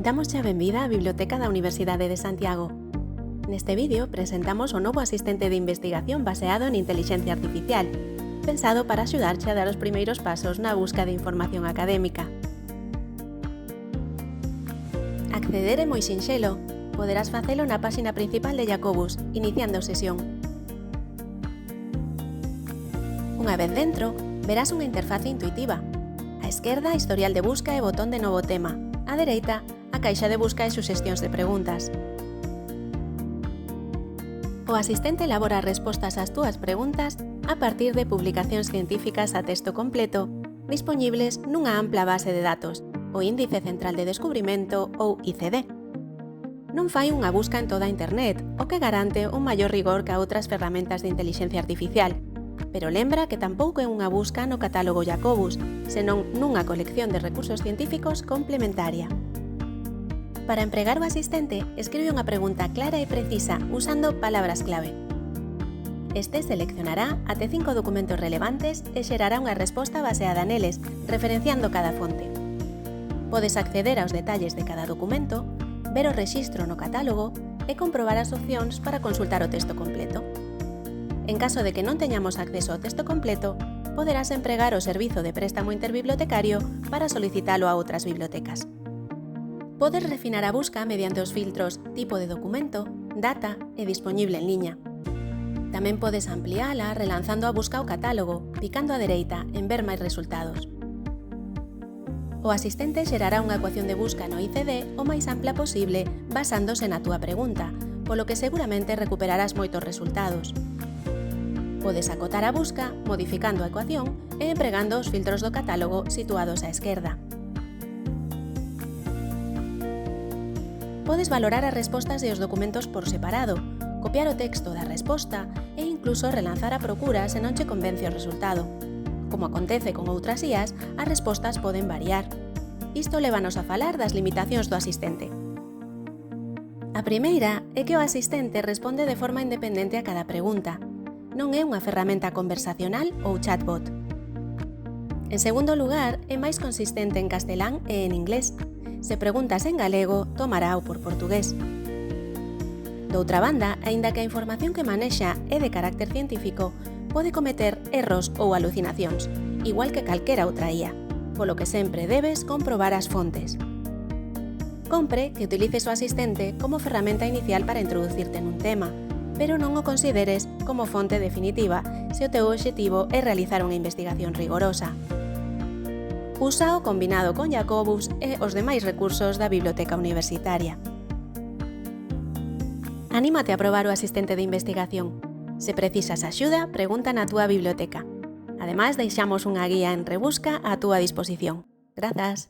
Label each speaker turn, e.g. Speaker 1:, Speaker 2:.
Speaker 1: Damos a benvida á Biblioteca da Universidade de Santiago. Neste vídeo presentamos o novo asistente de investigación baseado en intelixencia artificial, pensado para axudarche a dar os primeiros pasos na busca de información académica. Acceder é moi sinxelo. Poderás facelo na páxina principal de Jacobus, iniciando sesión. Unha vez dentro, verás unha interface intuitiva. Á esquerda, historial de busca e botón de novo tema. Á dereita, a caixa de busca e suxestións de preguntas. O asistente elabora respostas ás túas preguntas a partir de publicacións científicas a texto completo dispoñibles nunha ampla base de datos, o Índice Central de Descubrimento ou ICD. Non fai unha busca en toda a internet, o que garante un maior rigor que a outras ferramentas de intelixencia artificial, pero lembra que tampouco é unha busca no catálogo Jacobus, senón nunha colección de recursos científicos complementaria. Para empregar o asistente, escribe unha pregunta clara e precisa usando palabras clave. Este seleccionará até 5 documentos relevantes e xerará unha resposta baseada neles, referenciando cada fonte. Podes acceder aos detalles de cada documento, ver o rexistro no catálogo e comprobar as opcións para consultar o texto completo. En caso de que non teñamos acceso ao texto completo, poderás empregar o servizo de préstamo interbibliotecario para solicitalo a outras bibliotecas. Podes refinar a busca mediante os filtros tipo de documento, data e dispoñible en liña. Tamén podes ampliála relanzando a busca ao catálogo, picando á dereita en ver máis resultados. O asistente xerará unha ecuación de busca no ICD o máis ampla posible basándose na túa pregunta, polo que seguramente recuperarás moitos resultados. Podes acotar a busca modificando a ecuación e empregando os filtros do catálogo situados á esquerda. Podes valorar as respostas e os documentos por separado, copiar o texto da resposta e incluso relanzar a procura se non che convence o resultado. Como acontece con outras IAs, as respostas poden variar. Isto lévanos a falar das limitacións do asistente. A primeira é que o asistente responde de forma independente a cada pregunta. Non é unha ferramenta conversacional ou chatbot. En segundo lugar, é máis consistente en castelán e en inglés. Se preguntas en galego, tomarao por portugués. Doutra banda, aínda que a información que manexa é de carácter científico, pode cometer erros ou alucinacións, igual que calquera outra IA, polo que sempre debes comprobar as fontes. Compre que utilices o asistente como ferramenta inicial para introducirte nun tema, pero non o consideres como fonte definitiva se o teu obxectivo é realizar unha investigación rigorosa. Úsao combinado con Jacobus e os demais recursos da biblioteca universitaria. Anímate a probar o asistente de investigación. Se precisas axuda, pregunta na túa biblioteca. Ademais, deixamos unha guía en Rebusca á túa disposición. Grazas!